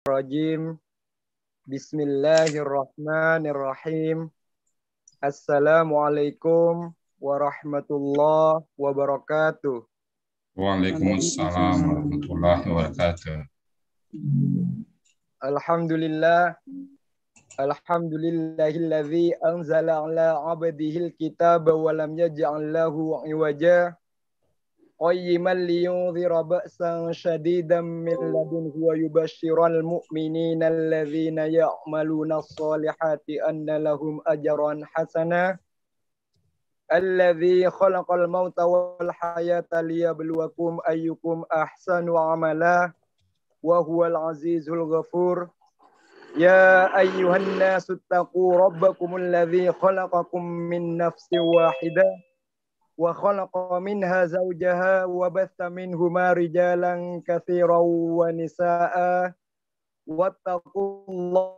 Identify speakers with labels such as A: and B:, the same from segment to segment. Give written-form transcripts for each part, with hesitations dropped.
A: Rajim. Bismillahirrahmanirrahim. Assalamualaikum warahmatullahi wabarakatuh.
B: Waalaikumsalam warahmatullahi wabarakatuh.
A: Alhamdulillahilladzi anzala ala abdihil kitaba wa lam yaj'al lahu iwaja qayyiman liyunzira ba'san shadidan min ladunhu wa yubashshiral mu'minina alladzina ya'maluna as-solihati anna lahum ajran hasana alladzi khalaqal mauta wal hayata liyabluwakum ayyukum ahsanu amala wa huwal azizul ghafur. Ya ayyuhan nasu taqu rabbakumul ladzi khalaqakum min nafsin wahidah wa khalaqa minha zawjaha wa batha minhuma rijalan katsiran wa nisaa wattaqullaha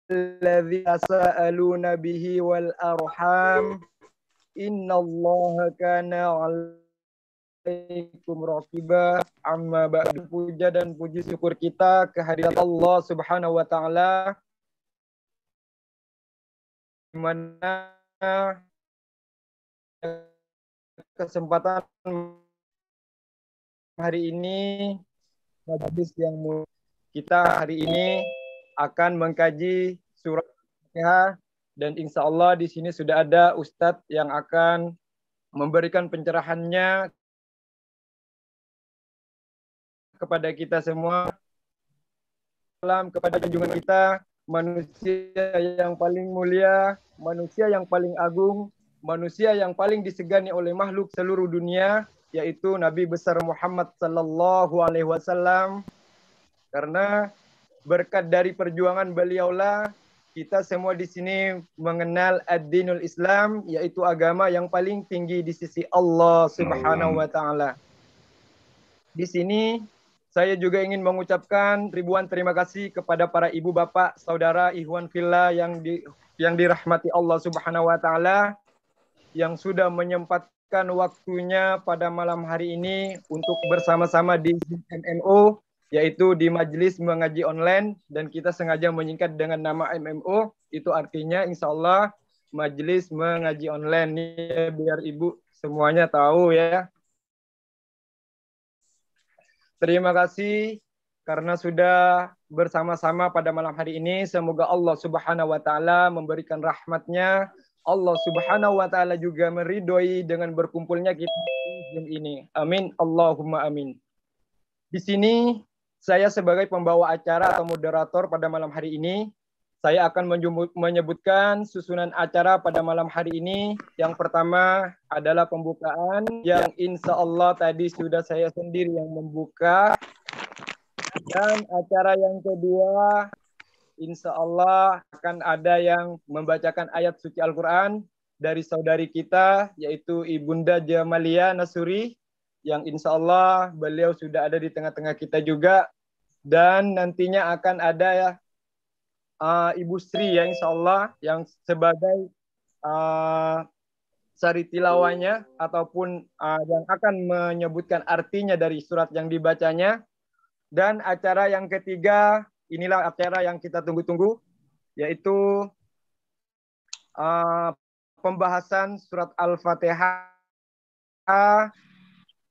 A: alladzi tasaaluna bihi wal arham innallaha kana 'alaikum raqiba. Amma ba'du. Puja dan puji syukur kita kehadirat Allah Subhanahu wa taala, di mana kesempatan hari ini majelis yang mulia kita hari ini akan mengkaji surat Al-Fatihah, dan insya Allah di sini sudah ada Ustadz yang akan memberikan pencerahannya kepada kita semua. Salam kepada junjungan kita, manusia yang paling mulia, manusia yang paling agung, manusia yang paling disegani oleh makhluk seluruh dunia, yaitu Nabi besar Muhammad sallallahu alaihi wasallam. Karena berkat dari perjuangan beliaulah kita semua di sini mengenal ad-dinul Islam, yaitu agama yang paling tinggi di sisi Allah Subhanahu wa taala. Di sini saya juga ingin mengucapkan ribuan terima kasih kepada para ibu bapak, saudara, ikhwan fillah yang dirahmati Allah Subhanahu wa taala, yang sudah menyempatkan waktunya pada malam hari ini untuk bersama-sama di MMO, yaitu di Majelis Mengaji Online, dan kita sengaja menyingkat dengan nama MMO, itu artinya insya Allah Majelis Mengaji Online, ya, biar ibu semuanya tahu ya. Terima kasih karena sudah bersama-sama pada malam hari ini. Semoga Allah Subhanahu wa taala memberikan rahmatnya. Allah Subhanahu wa taala juga meridhoi dengan berkumpulnya kita di Zoom ini. Amin. Allahumma amin. Di sini saya sebagai pembawa acara atau moderator pada malam hari ini, saya akan menyebutkan susunan acara pada malam hari ini. Yang pertama adalah pembukaan, yang insya Allah tadi sudah saya sendiri yang membuka. Dan acara yang kedua, insya Allah akan ada yang membacakan ayat suci Al-Quran dari saudari kita, yaitu Ibunda Jamalia Nasuri, yang insya Allah beliau sudah ada di tengah-tengah kita juga. Dan nantinya akan ada ya Ibu Sri ya, insya Allah, yang sebagai sari tilawahnya ataupun yang akan menyebutkan artinya dari surat yang dibacanya. Dan acara yang ketiga, inilah acara yang kita tunggu-tunggu, yaitu pembahasan surat Al-Fatihah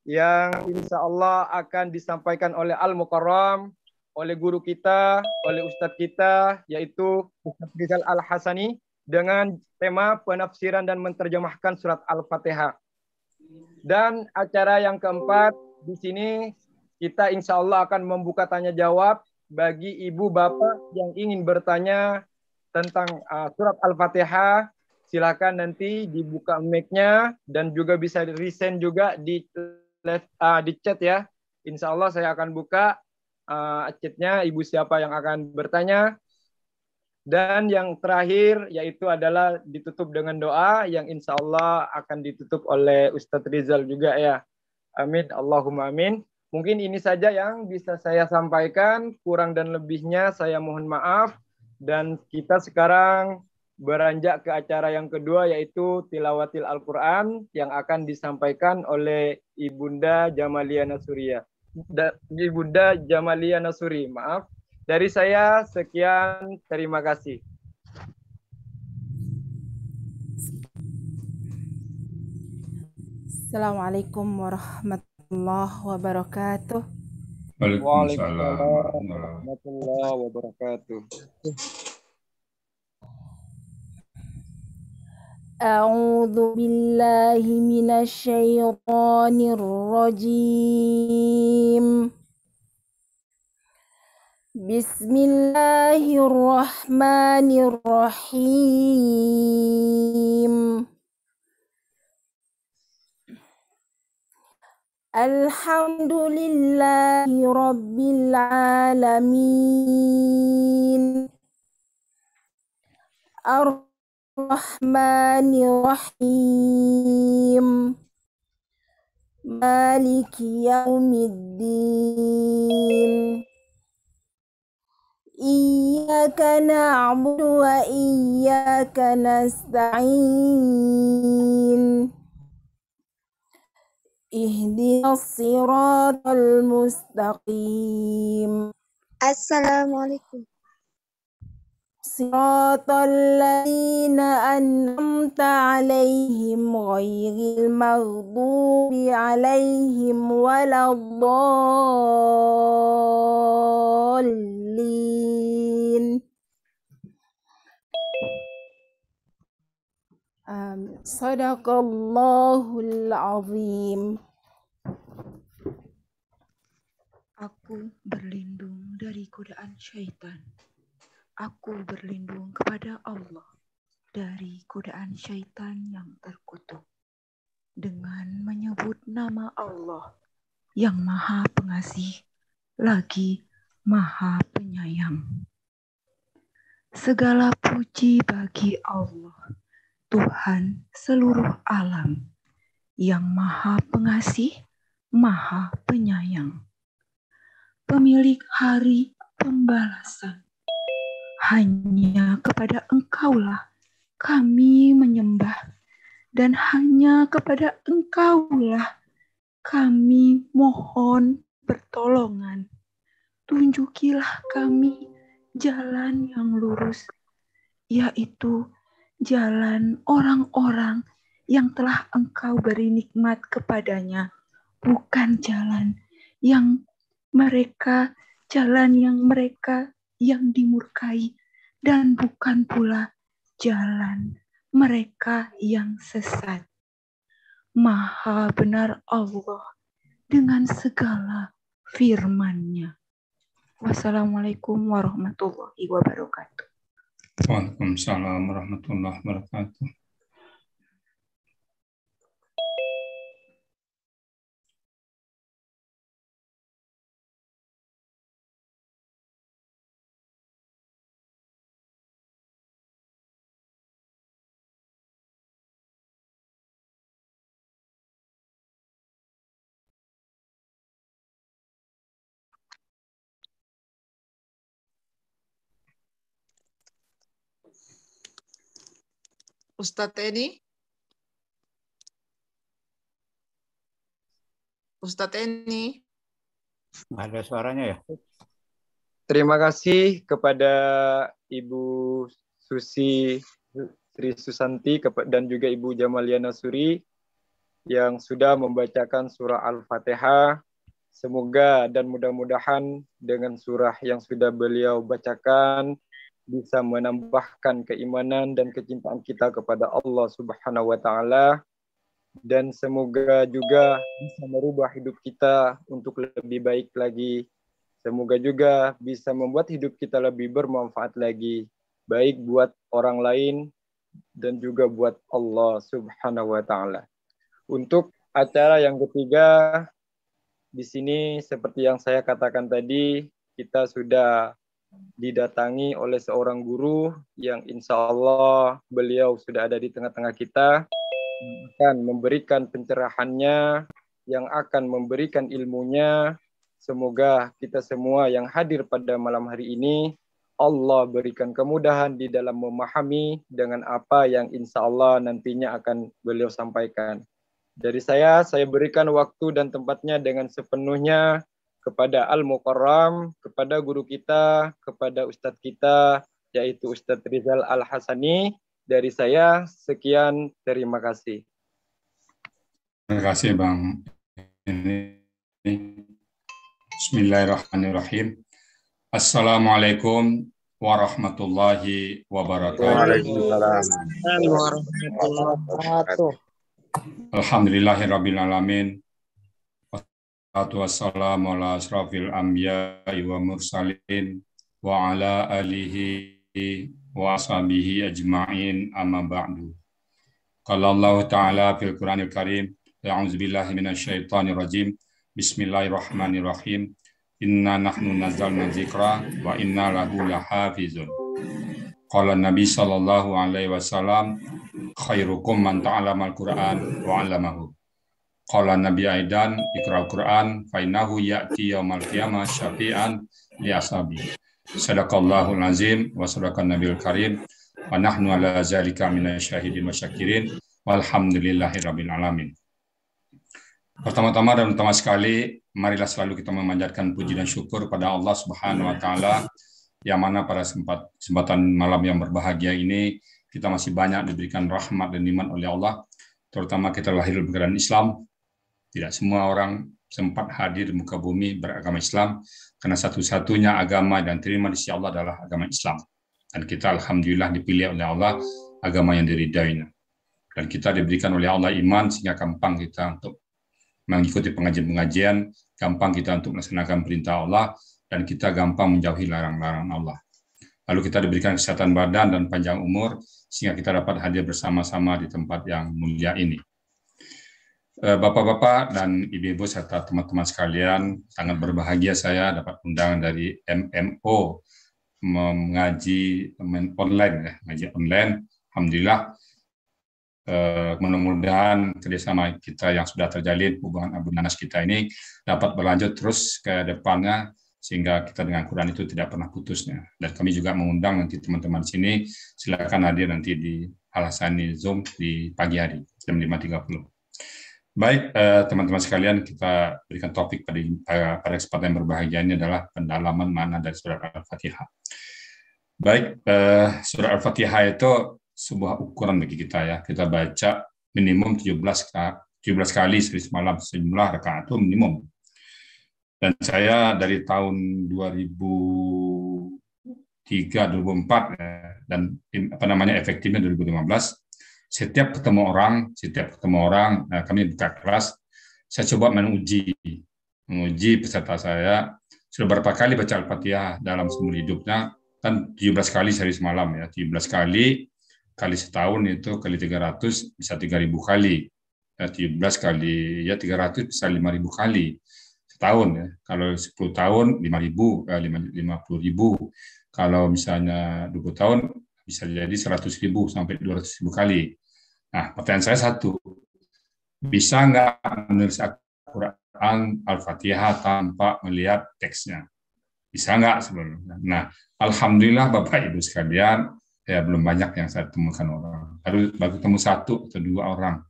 A: yang insya Allah akan disampaikan oleh Al-Mukarram, oleh guru kita, oleh Ustadz kita, yaitu Ustadz Rizal Al-Hasani, dengan tema penafsiran dan menerjemahkan surat Al-Fatihah. Dan acara yang keempat, di sini kita insya Allah akan membuka tanya jawab bagi ibu bapak yang ingin bertanya tentang surat Al-Fatihah. Silakan nanti dibuka mic-nya dan juga bisa resend juga di chat ya. Insya Allah saya akan buka chatnya, ibu siapa yang akan bertanya. Dan yang terakhir yaitu adalah ditutup dengan doa yang insya Allah akan ditutup oleh Ustadz Rizal juga ya. Amin. Allahumma amin. Mungkin ini saja yang bisa saya sampaikan, kurang dan lebihnya saya mohon maaf. Dan kita sekarang beranjak ke acara yang kedua, yaitu Tilawatil Al-Quran yang akan disampaikan oleh Ibunda Jamalia Nasuria. Ibunda Jamalia Nasuri. Maaf. Dari saya sekian, terima kasih.
C: Assalamualaikum warahmatullahi wabarakatuh.
B: Waalaikumsalam
A: warahmatullahi wabarakatuh.
C: A'udzu billahi minasyaitonir rajim. Bismillahirrahmanirrahim. Alhamdulillahi rabbil alamin. Ar-Rahmanir-Rahim. Maliki yaumiddin. Iyyaka na'budu wa iyyaka nasta'in. Ihdinas siratal mustaqim.
D: Assalamualaikum.
C: Siratal ladzina an'amta 'alaihim ghairil maghdubi 'alaihim waladdallin. Sadaqallahul azim.
E: Aku berlindung dari godaan syaitan. Aku berlindung kepada Allah dari godaan syaitan yang terkutuk. Dengan menyebut nama Allah yang Maha Pengasih lagi Maha Penyayang. Segala puji bagi Allah, Tuhan seluruh alam, yang Maha Pengasih, Maha Penyayang. Pemilik hari pembalasan. Hanya kepada Engkaulah kami menyembah, dan hanya kepada Engkaulah kami mohon pertolongan. Tunjukilah kami jalan yang lurus, yaitu jalan orang-orang yang telah Engkau beri nikmat kepadanya, bukan jalan yang mereka yang dimurkai, dan bukan pula jalan mereka yang sesat. Maha benar Allah dengan segala firman-Nya. Wassalamualaikum warahmatullahi wabarakatuh.
B: Waalaikumsalam warahmatullahi wabarakatuh.
F: Ustadz Eni? Ustadz Eni?
G: Nggak ada suaranya ya?
A: Terima kasih kepada Ibu Susi Sri Susanti dan juga Ibu Jamalia Nasuri yang sudah membacakan surah Al-Fatihah. Semoga dan mudah-mudahan dengan surah yang sudah beliau bacakan bisa menambahkan keimanan dan kecintaan kita kepada Allah Subhanahu wa taala, dan semoga juga bisa merubah hidup kita untuk lebih baik lagi. Semoga juga bisa membuat hidup kita lebih bermanfaat lagi, baik buat orang lain dan juga buat Allah Subhanahu wa taala. Untuk acara yang ketiga, di sini seperti yang saya katakan tadi, kita sudah didatangi oleh seorang guru yang insya Allah beliau sudah ada di tengah-tengah kita, yang akan memberikan pencerahannya, yang akan memberikan ilmunya. Semoga kita semua yang hadir pada malam hari ini, Allah berikan kemudahan di dalam memahami dengan apa yang insya Allah nantinya akan beliau sampaikan. Dari saya berikan waktu dan tempatnya dengan sepenuhnya. kepada Al-Mukarram, kepada guru kita, kepada Ustadz kita, yaitu Ustadz Rizal Al-Hasani. Dari saya, sekian, terima kasih.
B: Terima kasih Bang. Bismillahirrahmanirrahim. Assalamualaikum warahmatullahi wabarakatuh. Alhamdulillahirrabbilalamin. Wassalamu ala asrafil anbiya'i wa mursalin wa ala alihi wa ashabihi ajma'in amma ba'du. Qala Allah Ta'ala fil Qur'anil Karim, a'udzubillahi minasyaitonir rajim. Bismillahirrahmanirrahim. Inna nahnu nazzalna dzikra wa inna lahu lahafizun. Qala Nabi sallallahu alaihi wasallam, khairukum man ta'allama al-Qur'an wa 'allamahu. Qala Nabi aidan, iqra'ul Qur'an fa innahu ya'ti yaumal qiyamah syafi'an li ashabi. Sadaqallahul azim wa sadaqan nabiyul karim wa nahnu ala zalika minasyahidin wa syakirin walhamdulillahirabbil alamin. Pertama-tama dan utama sekali, marilah selalu kita memanjatkan puji dan syukur pada Allah Subhanahu wa Ta'ala, yang mana pada kesempatan malam yang berbahagia ini kita masih banyak diberikan rahmat dan nikmat oleh Allah, terutama kita lahir di negara Islam. Tidak semua orang sempat hadir di muka bumi beragama Islam, karena satu-satunya agama dan terima di sisi Allah adalah agama Islam. Dan kita alhamdulillah dipilih oleh Allah agama yang diridainya. Dan kita diberikan oleh Allah iman sehingga gampang kita untuk mengikuti pengajian-pengajian, gampang kita untuk melaksanakan perintah Allah, dan kita gampang menjauhi larang-larang Allah. Lalu kita diberikan kesehatan badan dan panjang umur, sehingga kita dapat hadir bersama-sama di tempat yang mulia ini. Bapak-bapak dan ibu-ibu serta teman-teman sekalian, sangat berbahagia saya dapat undangan dari MMO mengaji online, ngaji online. Alhamdulillah. Mudah-mudahan kerjasama kita yang sudah terjalin, hubungan Abu Nanas kita ini dapat berlanjut terus ke depannya, sehingga kita dengan Quran itu tidak pernah putusnya. Dan kami juga mengundang nanti teman-teman di sini, silakan hadir nanti di Al-Hasani Zoom di pagi hari, jam 5.30. Baik, teman-teman sekalian, kita berikan topik pada kesempatan yang berbahagia ini adalah pendalaman makna dari surat Al-Fatihah. Baik, surat Al-Fatihah itu sebuah ukuran bagi kita ya. Kita baca minimum 17 kali semalam, sejumlah rakaat itu minimum. Dan saya dari tahun 2003-2004 dan efektifnya 2015, setiap ketemu orang kami buka kelas, saya coba menguji peserta saya sudah berapa kali baca Al-Fatihah dalam seumur hidupnya. Kan 17 kali sehari semalam ya, 17 kali setahun itu kali 300 bisa 3.000 kali. 17 kali ya 300 bisa 5.000 kali setahun ya. Kalau 10 tahun 50.000, 50.000. Kalau misalnya 20 tahun bisa jadi 100.000 sampai 200.000 kali. Nah, pertanyaan saya satu. Bisa nggak menulis Al-Quran Al-Fatihah tanpa melihat teksnya? Bisa nggak sebelumnya? Nah, alhamdulillah Bapak Ibu sekalian, ya belum banyak yang saya temukan orang. Baru ketemu 1 atau 2 orang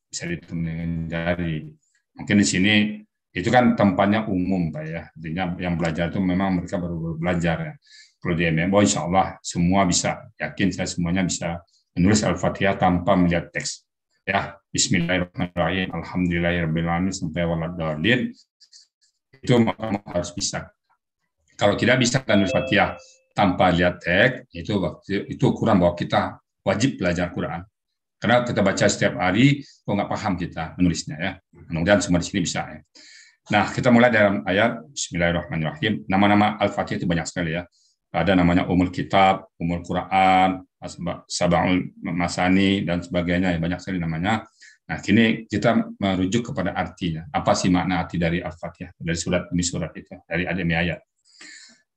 B: bisa dihitung dengan jari. Mungkin di sini itu kan tempatnya umum Pak ya. Artinya yang belajar itu memang mereka baru belajar ya. Kalau di MMO insya Allah semua bisa. Yakin saya semuanya bisa menulis Al-Fatihah tanpa melihat teks. Ya, Bismillahirrahmanirrahim. Alhamdulillahirrahmanirrahim sampai waladhalin. Itu harus bisa. Kalau tidak bisa menulis Fatihah tanpa lihat teks, itu ukuran bahwa kita wajib belajar Quran. Karena kita baca setiap hari, kok nggak paham kita menulisnya ya. Mudah-mudahan semua di sini bisa ya. Nah, kita mulai dalam ayat Bismillahirrahmanirrahim. Nama-nama Al-Fatihah itu banyak sekali ya. Ada namanya Umul Kitab, Umul Quran, Sab'ul Masani dan sebagainya, ya banyak sekali namanya. Nah, kini kita merujuk kepada artinya. Apa sih makna arti dari Al-Fatihah? Dari surat itu, dari ayat.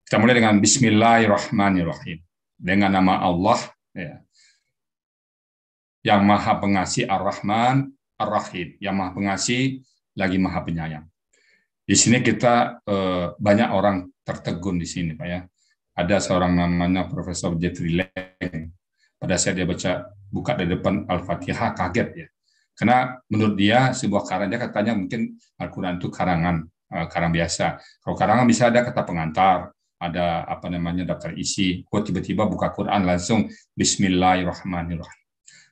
B: Kita mulai dengan Bismillahirrahmanirrahim. Dengan nama Allah, ya, yang Maha Pengasih Ar-Rahman, Ar-Rahim, yang Maha Pengasih lagi Maha Penyayang. Di sini kita banyak orang tertegun di sini, Pak ya. Ada seorang namanya Profesor Jeffrey Lang. Pada saat dia buka dari depan Al-Fatihah, kaget ya. Karena menurut dia sebuah karang, dia katanya mungkin Al-Quran itu karangan. karang biasa. Kalau karangan bisa ada kata pengantar, ada apa namanya daftar isi. Kok tiba-tiba buka Quran langsung Bismillahirrahmanirrahim.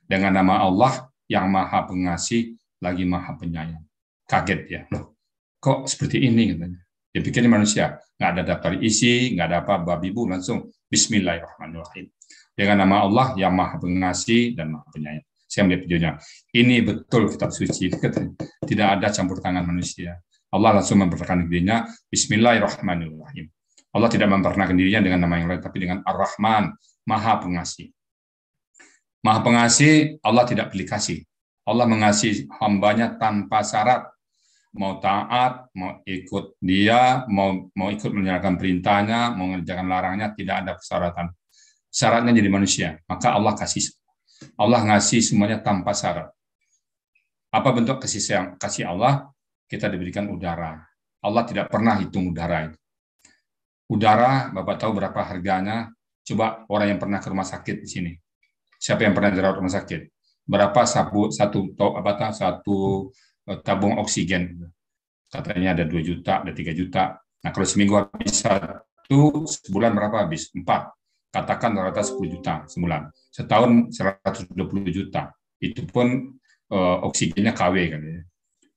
B: Dengan nama Allah yang Maha Pengasih lagi Maha Penyayang. Kaget ya, loh, kok seperti ini katanya. Dia pikir ini manusia, nggak ada daftar isi, nggak ada apa, babi bu, langsung Bismillahirrahmanirrahim. Dengan nama Allah yang Maha Pengasih dan Maha Penyayang. Saya melihat videonya. Ini betul kitab suci. Tidak ada campur tangan manusia. Allah langsung memperkenalkan dirinya Bismillahirrahmanirrahim. Allah tidak memperkenalkan dirinya dengan nama yang lain, tapi dengan Ar-Rahman, Maha Pengasih. Maha Pengasih, Allah tidak pilih kasih. Allah mengasihi hambanya tanpa syarat. Mau taat, mau ikut dia, mau ikut menjalankan perintahnya, mau mengerjakan larangnya, tidak ada persyaratan. Syaratnya jadi manusia, maka Allah kasih. Allah ngasih semuanya tanpa syarat. Apa bentuk kasih Allah? Kita diberikan udara. Allah tidak pernah hitung udara itu. Udara, Bapak tahu berapa harganya? Coba orang yang pernah ke rumah sakit di sini. Siapa yang pernah dirawat rumah sakit? Berapa satu tabung oksigen? Katanya ada 2 juta, ada 3 juta. Nah, kalau seminggu habis 1, sebulan berapa habis? 4. Katakan rata 10 juta sebulan. Setahun 120 juta. Itu pun oksigennya KW kan ya.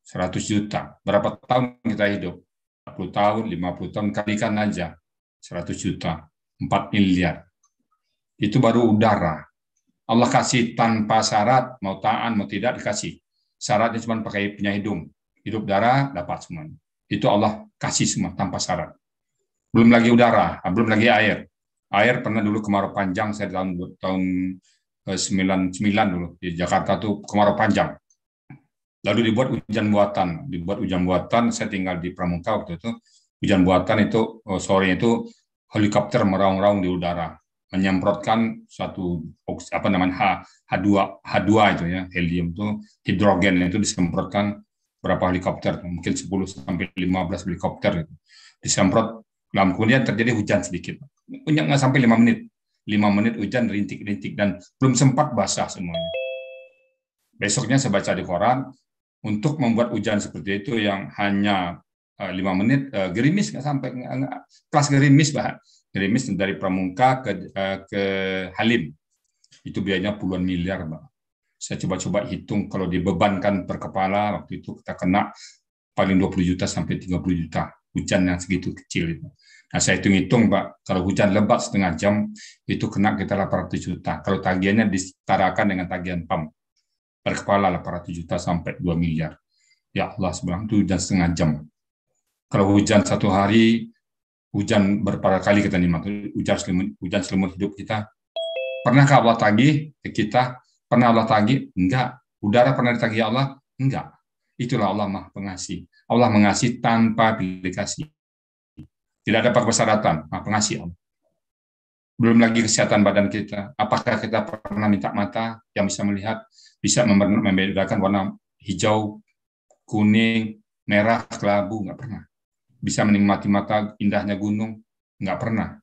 B: 100 juta. Berapa tahun kita hidup? 40 tahun, 50 tahun, kalikan aja 100 juta, 4 miliar. Itu baru udara. Allah kasih tanpa syarat, mau taat, mau tidak dikasih. Syaratnya cuma pakai punya hidung. Hidup darah, dapat semuanya. Itu Allah kasih semua tanpa syarat. Belum lagi udara, belum lagi air. Air pernah dulu kemarau panjang, saya tahun 99 dulu. Di Jakarta tuh kemarau panjang. Lalu dibuat hujan buatan, saya tinggal di Pramuka waktu itu. Hujan buatan itu, sore itu helikopter meraung-raung di udara. Menyemprotkan suatu H2 itu ya, helium itu, hidrogen itu disemprotkan berapa helikopter, mungkin 10 sampai 15 helikopter itu. Disemprot, kemudian terjadi hujan sedikit. Nggak sampai 5 menit. 5 menit hujan rintik-rintik dan belum sempat basah semuanya. Besoknya saya baca di koran, untuk membuat hujan seperti itu yang hanya 5 menit, gerimis nggak sampai, kelas gerimis, Pak. Gerimis dari Pramuka ke Halim. Itu biayanya puluhan miliar, Pak. Saya coba hitung, kalau dibebankan per kepala, waktu itu kita kena paling 20 juta sampai 30 juta. Hujan yang segitu kecil itu. Nah, saya hitung-hitung, Pak, kalau hujan lebat setengah jam, itu kena kita 800 juta. Kalau tagihannya disetarakan dengan tagihan PAM. Per kepala 800 juta sampai 2 miliar. Ya Allah, sebenarnya itu hujan setengah jam. Kalau hujan 1 hari, hujan berapa kali kita nikmati, hujan selimut hidup kita. Pernahkah Allah tagih ke kita? Pernah Allah tagih? Enggak. Udara pernah ditagih Allah? Enggak. Itulah Allah Maha Pengasih. Allah mengasihi tanpa pilih kasih. Tidak ada persyaratan, Maha Pengasih Allah. Belum lagi kesehatan badan kita. Apakah kita pernah minta mata yang bisa melihat, bisa membedakan warna hijau, kuning, merah, kelabu? Nggak pernah. Bisa menikmati mata indahnya gunung? Nggak pernah.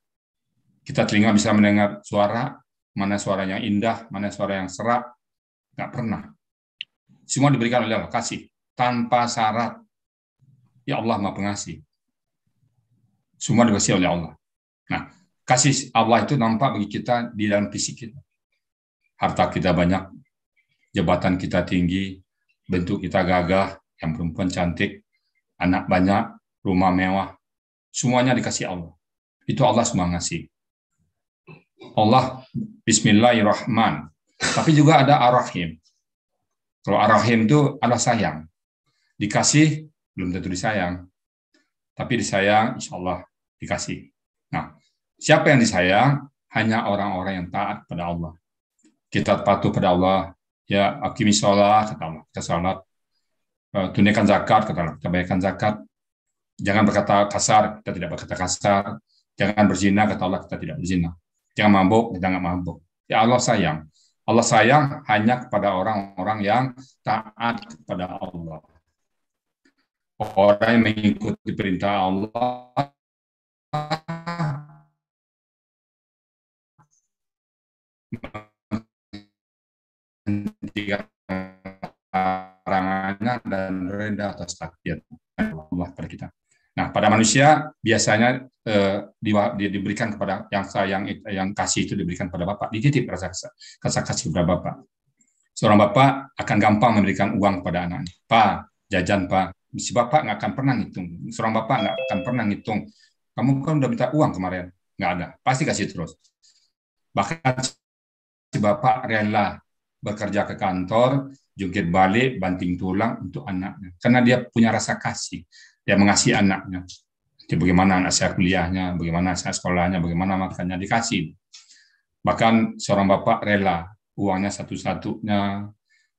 B: Kita telinga bisa mendengar suara, mana suara yang indah, mana suara yang serak? Nggak pernah. Semua diberikan oleh Allah, kasih. Tanpa syarat. Ya Allah Maha Pengasih. Semua dikasih oleh Allah. Nah, kasih Allah itu nampak bagi kita di dalam fisik kita. Harta kita banyak, jabatan kita tinggi, bentuk kita gagah, yang perempuan cantik, anak banyak, rumah mewah, semuanya dikasih Allah. Itu Allah semua ngasih. Allah, Bismillahirrahmanirrahim. Tapi juga ada Ar-Rahim. Kalau Ar-Rahim itu Allah sayang. Dikasih, belum tentu disayang. Tapi disayang, insya Allah dikasih. Nah, siapa yang disayang? Hanya orang-orang yang taat pada Allah. Kita patuh pada Allah. Ya, aqimis sholat, kata Allah. Kita sholat. Tunaikan zakat, kata Allah. Kita bayarkan zakat. Jangan berkata kasar, kita tidak berkata kasar. Jangan berzina, kata Allah. Kita tidak berzina. Jangan mabuk, kita nggak mabuk. Ya Allah sayang. Allah sayang hanya kepada orang-orang yang taat kepada Allah. Orang yang mengikuti perintah Allah, larangannya dan reda atas takdir Allah pada kita. pada manusia biasanya diberikan kepada yang sayang, yang kasih itu diberikan pada bapak, dititip rasa kasih kepada bapak. Seorang bapak akan gampang memberikan uang kepada anaknya. Pak, jajan Pak. Si bapak nggak akan pernah ngitung. Seorang bapak nggak akan pernah ngitung. Kamu kan udah minta uang kemarin. Nggak ada. Pasti kasih terus. Bahkan si bapak rela bekerja ke kantor, jungkir balik, banting tulang untuk anaknya. Karena dia punya rasa kasih. Dia mengasihi anaknya. Jadi bagaimana anak saya kuliahnya, bagaimana saya sekolahnya, bagaimana makannya, dikasih. Bahkan seorang bapak rela uangnya satu-satunya,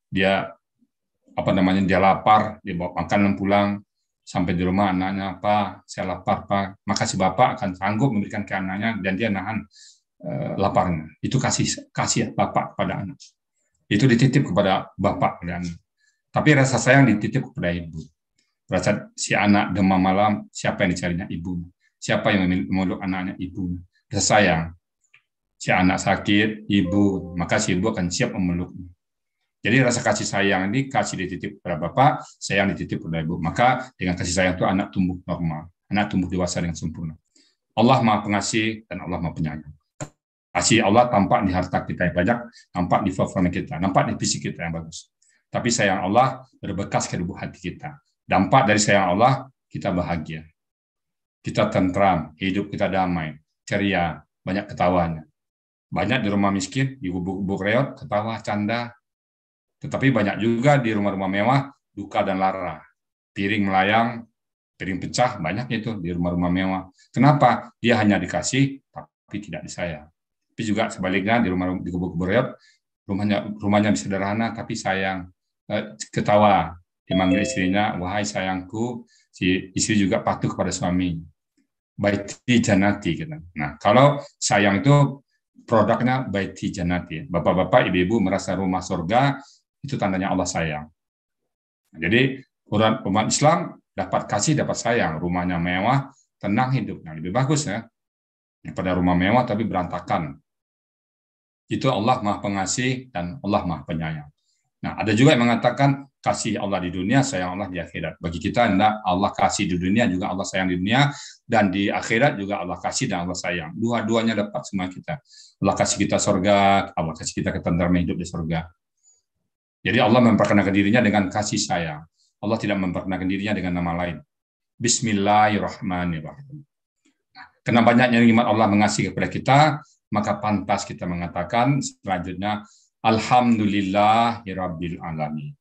B: dia dia lapar, dia bawa makanan pulang, sampai di rumah anaknya, Pak, saya lapar Pak, maka si bapak akan sanggup memberikan ke anaknya dan dia nahan laparnya. Itu kasih bapak kepada anak. Itu dititip kepada bapak dan tapi rasa sayang dititip kepada ibu. Rasa si anak demam malam, siapa yang dicarinya? Ibu. Siapa yang memeluk anaknya? Ibu. Rasa sayang. Si anak sakit, ibu, maka si ibu akan siap memeluknya. Jadi rasa kasih sayang ini kasih dititip kepada bapak, sayang dititip kepada ibu. Maka dengan kasih sayang itu anak tumbuh normal, anak tumbuh dewasa dengan sempurna. Allah Maha Pengasih dan Allah Maha Penyayang. Kasih Allah tampak di harta kita yang banyak, tampak di performa kita, nampak di fisik kita yang bagus. Tapi sayang Allah berbekas ke lubuk hati kita. Dampak dari sayang Allah, kita bahagia. Kita tentram, hidup kita damai, ceria, banyak ketawanya. Banyak di rumah miskin, di gubuk-gubuk reot, ketawa, canda. Tetapi banyak juga di rumah-rumah mewah, duka dan lara. Piring melayang, piring pecah, banyak itu di rumah-rumah mewah. Kenapa? Dia hanya dikasih, tapi tidak disayang. Tapi juga sebaliknya, di gubuk-gubuk reot, rumahnya sederhana, tapi sayang, ketawa. Dimanggil istrinya, wahai sayangku, si istri juga patuh kepada suami. Baiti janati. Gitu. Nah, kalau sayang itu produknya baiti janati. Bapak-bapak, ibu-ibu merasa rumah surga, itu tandanya Allah sayang. Jadi, umat Islam dapat kasih, dapat sayang. Rumahnya mewah, tenang hidupnya. Lebih bagus ya, daripada rumah mewah tapi berantakan. Itu Allah Maha Pengasih dan Allah Maha Penyayang. Nah, ada juga yang mengatakan kasih Allah di dunia, sayang Allah di akhirat. Bagi kita, enggak, Allah kasih di dunia, juga Allah sayang di dunia, dan di akhirat juga Allah kasih dan Allah sayang. Dua-duanya dapat semua kita. Allah kasih kita surga, Allah kasih kita ketentraman hidup di surga. Jadi Allah memperkenalkan dirinya dengan kasih sayang. Allah tidak memperkenalkan dirinya dengan nama lain. Bismillahirrahmanirrahim. Nah, karena banyaknya nikmat Allah mengasihi kepada kita, maka pantas kita mengatakan selanjutnya, Alhamdulillahirabbil alamin.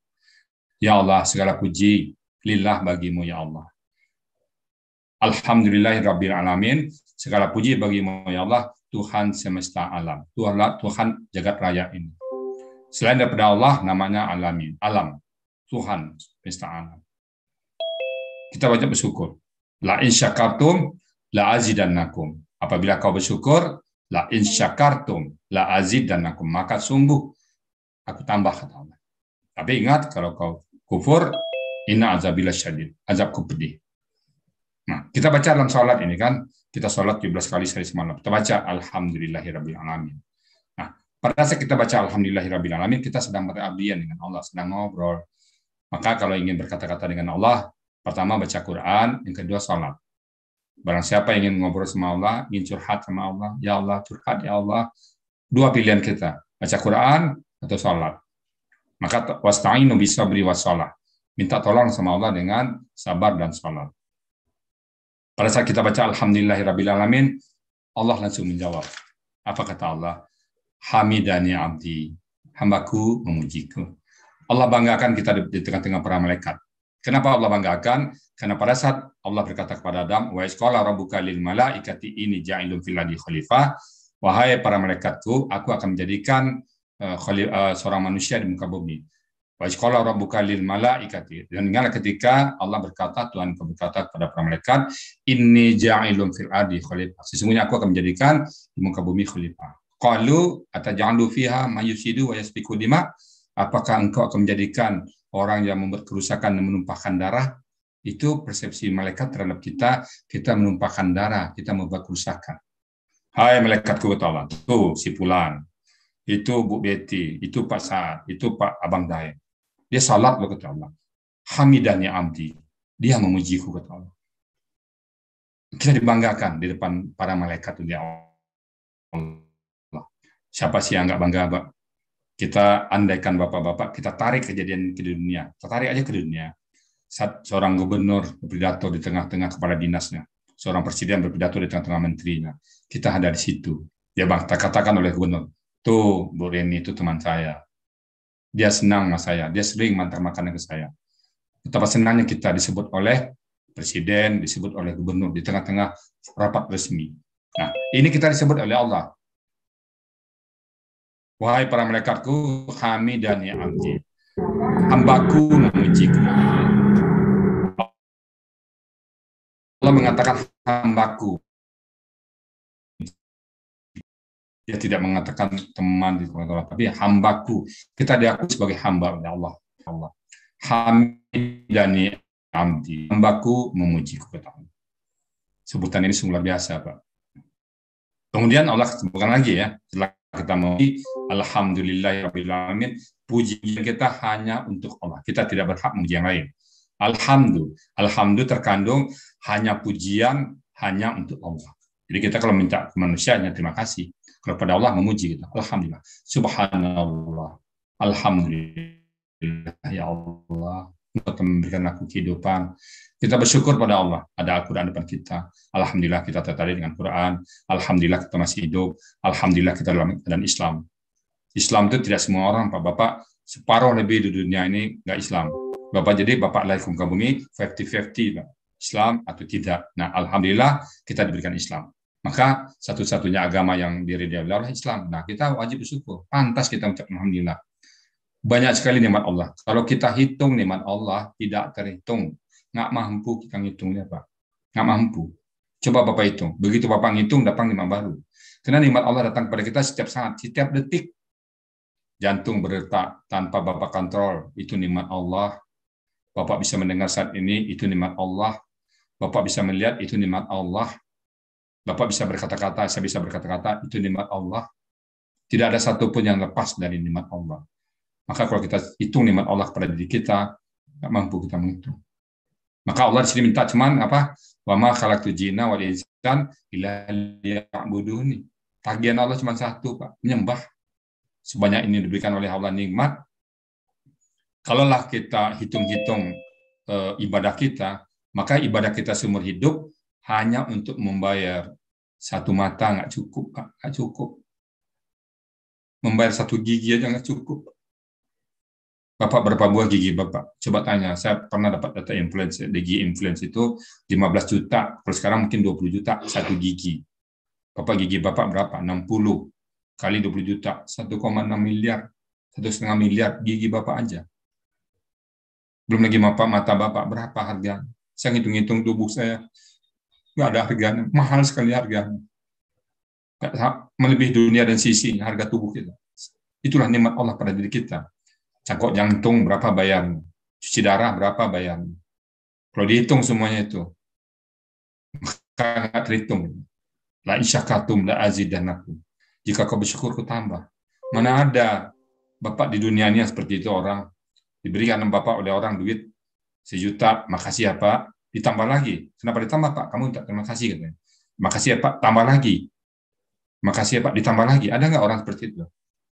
B: Ya Allah, segala puji lillah bagimu ya Allah. Alhamdulillahirabbil alamin, segala puji bagimu ya Allah, Tuhan semesta alam. Tuhan jagat raya ini. Selain daripada Allah, namanya alamin, alam, Tuhan semesta alam. Kita wajib bersyukur. La in syakartum la azidannakum. Apabila kau bersyukur, la in syakartum la azidannakum, maka sungguh aku tambah, kata Allah. Tapi ingat, kalau kau kufur, inna azabillah syadid, azabku pedih. Nah, kita baca dalam sholat ini kan, kita sholat 17 kali sehari semalam. Kita baca Alhamdulillahirabbil alamin. Nah, pada saat kita baca Alhamdulillahirabbil alamin, kita sedang berabdian dengan Allah, sedang ngobrol. Maka kalau ingin berkata-kata dengan Allah, pertama baca Quran, yang kedua sholat. Barang siapa yang ingin ngobrol sama Allah, ingin curhat sama Allah, ya Allah, curhat ya Allah. Dua pilihan kita, baca Quran atau sholat. Maka wasta'inu bisabri wassalah. Minta tolong sama Allah dengan sabar dan sholat. Pada saat kita baca Alhamdulillahirabbil alamin, Allah langsung menjawab. Apa kata Allah? Hamidani abdi, hambaku memujiku. Allah banggakan kita di tengah-tengah para malaikat. Kenapa Allah banggakan? Karena pada saat Allah berkata kepada Adam, wa isqala rabbuka lil malaikati inni ja'ilun fil ardi khalifah. Wahai para malaikatku, aku akan menjadikan seorang manusia di muka bumi. Wa isqala rabbuka lil malaikati. Dan ingatlah ketika Allah berkata, Tuhan berkata kepada para malaikat, inni ja'ilun fil ardi khalifah. Sesungguhnya aku akan menjadikan di muka bumi khalifah. Qalu ataj'alu fiha may yufsidu wa yasfiku dima. Apakah engkau akan menjadikan orang yang membuat kerusakan dan menumpahkan darah? Itu persepsi malaikat terhadap kita menumpahkan darah, kita membuat kerusakan. Hai malaikatku, kata Allah, tuh si Fulan, itu Bu Betty, itu Pak Saad, itu Pak Abang Daeng. Dia salat loh, kata Allah. Hamidani abdi, dia memujiku, kata Allah. kita dibanggakan di depan para malaikat dunia Allah. Siapa sih yang nggak bangga, Pak? Kita andaikan bapak-bapak, kita tarik kejadian ke dunia, kita tarik aja ke dunia. Saat seorang gubernur berpidato di tengah-tengah kepala dinasnya, seorang presiden berpidato di tengah-tengah menterinya, kita ada di situ. Ya Bang, katakan oleh gubernur, tuh Bu Reni itu teman saya, dia senang sama saya, dia sering mantar makanan ke saya. Betapa senangnya kita disebut oleh presiden, disebut oleh gubernur di tengah-tengah rapat resmi. Nah, ini kita disebut oleh Allah. Wahai para malaikatku, hamidani abdi, hambaku memujiku. Allah mengatakan hambaku. Dia tidak mengatakan teman di Allah, tapi hambaku. Kita diakui sebagai hamba oleh Allah. Hamidani abdi, hambaku memujiku. Sebutan ini sungguh luar biasa, Pak. Kemudian Allah sebutkan lagi ya, setelah kita memuji, alhamdulillahirabbil alamin, pujian kita hanya untuk Allah. Kita tidak berhak memuji yang lain. Alhamdulillah terkandung hanya pujian hanya untuk Allah. Jadi kita kalau minta ke manusia hanya terima kasih. Kalau pada Allah memuji kita. Alhamdulillah. Subhanallah. Alhamdulillah ya Allah. Untuk memberikan aku kehidupan. Kita bersyukur pada Allah. Ada Al-Quran depan kita. Alhamdulillah kita tertarik dengan Quran. Alhamdulillah kita masih hidup. Alhamdulillah kita dalam keadaan Islam. Islam itu tidak semua orang, Pak Bapak. Separuh lebih di dunia ini nggak Islam. Bapak jadi Bapak lahir ke bumi 50-50, Pak. Islam atau tidak. Nah, Alhamdulillah kita diberikan Islam. Maka satu-satunya agama yang diridhai adalah Islam. Nah, kita wajib bersyukur. Pantas kita mengucapkan Alhamdulillah. Banyak sekali nikmat Allah. Kalau kita hitung nikmat Allah, tidak terhitung. Nggak mampu kita ngitungnya, Pak. Nggak mampu. Coba Bapak hitung. Begitu Bapak ngitung, datang nikmat baru. Karena nikmat Allah datang kepada kita setiap saat, setiap detik. Jantung berdetak tanpa Bapak kontrol, itu nikmat Allah. Bapak bisa mendengar saat ini, itu nikmat Allah. Bapak bisa melihat, itu nikmat Allah. Bapak bisa berkata-kata, saya bisa berkata-kata, itu nikmat Allah. Tidak ada satupun yang lepas dari nikmat Allah. Maka kalau kita hitung nikmat Allah kepada diri kita, nggak mampu kita menghitung. Maka Allah di sini minta cuman apa? Wa ma khalaqtul jinna wal insan illa liya'buduni. Tagihan Allah cuma satu, Pak, menyembah. Sebanyak ini diberikan oleh Allah nikmat. Kalaulah kita hitung-hitung ibadah kita, maka ibadah kita seumur hidup hanya untuk membayar satu mata nggak cukup, Pak, nggak cukup. Membayar satu gigi aja nggak cukup. Bapak berapa buah gigi Bapak? Coba tanya, saya pernah dapat data influence, gigi influence itu 15 juta, kalau sekarang mungkin 20 juta satu gigi. Bapak gigi Bapak berapa? 60 kali 20 juta, 1,6 miliar, 1,5 miliar gigi Bapak aja. Belum lagi mata Bapak, berapa harga? Saya hitung-hitung tubuh saya, nggak ada harganya, mahal sekali harganya. Melebihi dunia dan sisi harga tubuh kita. Itulah nikmat Allah pada diri kita. Cangkok jantung berapa bayarnya? Cuci darah berapa bayarnya? Kalau dihitung semuanya itu, maka nggak terhitung. La in syakartum la azidannakum. Jika kau bersyukur, ku tambah. Mana ada Bapak di dunia ini seperti itu orang. Diberikan Bapak oleh orang duit 1 juta, makasih ya Pak, ditambah lagi. Kenapa ditambah Pak? Kamu minta terima kasih katanya. Makasih ya Pak, tambah lagi. Makasih ya Pak, ditambah lagi. Ada nggak orang seperti itu?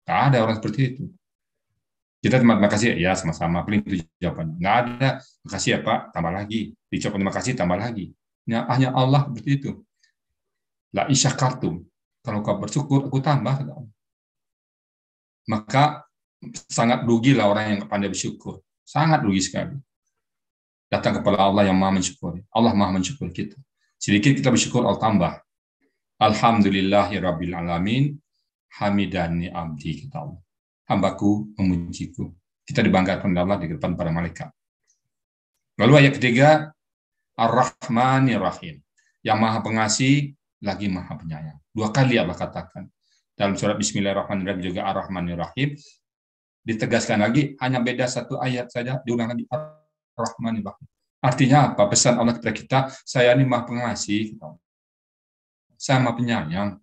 B: Nggak ada orang seperti itu. Kita terima kasih ya sama-sama, paling itu jawabannya. Nggak ada, makasih ya Pak, tambah lagi. Diucapkan terima kasih, tambah lagi. Hanya Allah seperti itu. La in syakartum. Kalau kau bersyukur, aku tambah. Maka sangat rugilah orang yang pandai bersyukur. Sangat rugi sekali. Datang kepada Allah yang maha mensyukuri. Allah maha mensyukuri kita. Sedikit kita bersyukur, Allah tambah. Alhamdulillahirabbil alamin. Hamidani abdi, kita Allah. Hambaku memujiku. Kita dibanggakan oleh Allah di depan para malaikat. Lalu ayat ketiga, Ar-Rahmanir Rahim. Yang maha pengasih, lagi maha penyayang. 2 kali Allah katakan. Dalam surat Bismillahirrahmanirrahim juga Ar-Rahmanir Rahim. Ditegaskan lagi, hanya beda 1 ayat saja, diulang lagi Ar-Rahmanir Rahim. Artinya apa? Pesan Allah kepada kita, saya ini maha pengasih. Saya maha penyayang.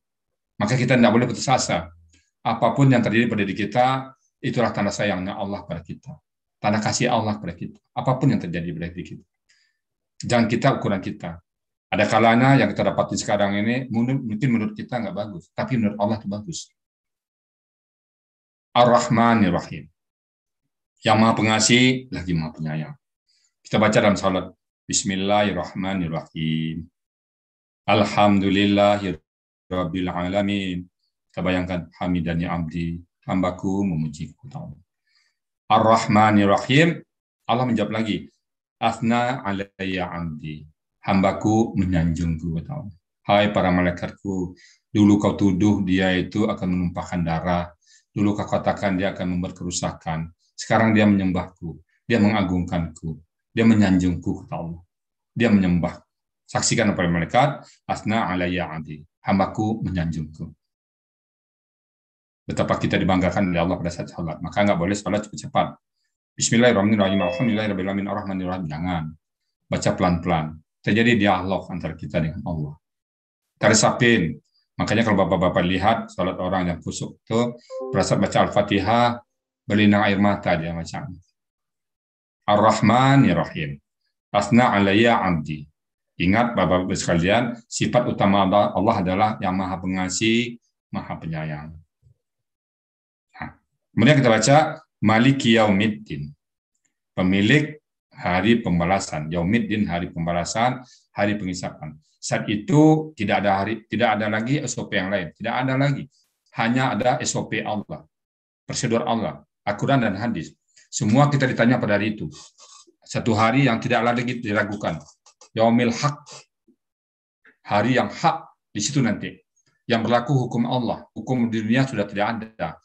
B: Maka kita tidak boleh putus asa. Apapun yang terjadi pada diri kita, itulah tanda sayangnya Allah pada kita. Tanda kasih Allah pada kita. Apapun yang terjadi pada diri kita. Jangan kita ukuran kita. Ada kalanya yang kita dapati sekarang ini mungkin menurut kita nggak bagus, tapi menurut Allah itu bagus. Ar-Rahmanir Rahim. Yang Maha Pengasih lagi Maha Penyayang. Kita baca dalam salat. Bismillahirrahmanirrahim. Alhamdulillahirabbil alamin. Kita bayangkan hamidani abdi, hambaku memujiku. Ar-Rahmanir Rahim. Allah menjawab lagi. Asna alayya abdi. Hambaku menyanjungku. Hai para malaikatku, dulu kau tuduh dia itu akan menumpahkan darah. Dulu kau katakan dia akan membuat kerusakan. Sekarang dia menyembahku. Dia mengagungkanku. Dia menyanjungku, kata Allah. Dia menyembah. Saksikan para malaikat. Asna alayya abdi. Hambaku menyanjungku. Betapa kita dibanggakan oleh Allah pada saat salat. Maka nggak boleh salat cepat-cepat. Bismillahirrahmanirrahim. Alhamdulillahirabbil alamin. Ar-Rahmanir-Rahim. Jangan. Baca pelan-pelan. Terjadi dialog antara kita dengan Allah. Tarisapin. Makanya kalau bapak-bapak lihat salat orang yang kusuk itu berasa baca Al-Fatihah berlinang air mata dia macam. Ar-Rahmanir Rahim. Asna alayya abdi. Ingat bapak-bapak sekalian, sifat utama Allah adalah yang Maha Pengasih, Maha Penyayang. Nah, kemudian kita baca Maliki Yaumiddin. Pemilik hari pembalasan, Yaumiddin hari pembalasan, hari penghisapan. Saat itu tidak ada lagi SOP yang lain, tidak ada lagi. Hanya ada SOP Allah, prosedur Allah, Al-Quran dan hadis. Semua kita ditanya pada hari itu. Satu hari yang tidak lagi diragukan. Yaumil haq. Hari yang hak di situ nanti. Yang berlaku hukum Allah. Hukum di dunia sudah tidak ada.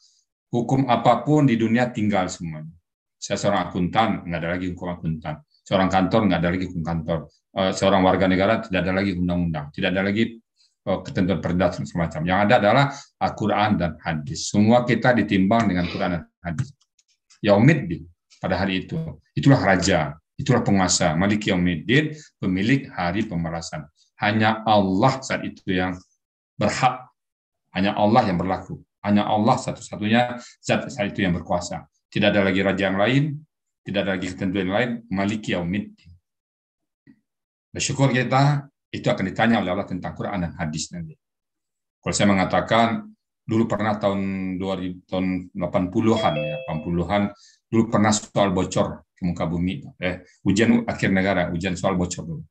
B: Hukum apapun di dunia tinggal semuanya. Saya seorang akuntan, nggak ada lagi hukum akuntan. Seorang kantor, nggak ada lagi hukum kantor. Seorang warga negara, tidak ada lagi undang-undang. Tidak ada lagi ketentuan perda semacam. Yang ada adalah Al-Quran dan hadis. Semua kita ditimbang dengan Quran dan hadis. Yaumiddin, pada hari itu. Itulah raja, itulah penguasa. Maliki Yaumiddin, pemilik hari pembalasan. Hanya Allah saat itu yang berhak. Hanya Allah yang berlaku. Hanya Allah satu-satunya zat saat itu yang berkuasa. Tidak ada lagi raja yang lain, tidak ada lagi ketentuan yang lain. Maliki Yaumiddin. Bersyukur kita, itu akan ditanya oleh Allah tentang Quran dan hadis nanti. Kalau saya mengatakan, dulu pernah tahun 80-an, ya, 80-an, dulu pernah soal bocor ke muka bumi. Ujian akhir negara, ujian soal bocor dulu.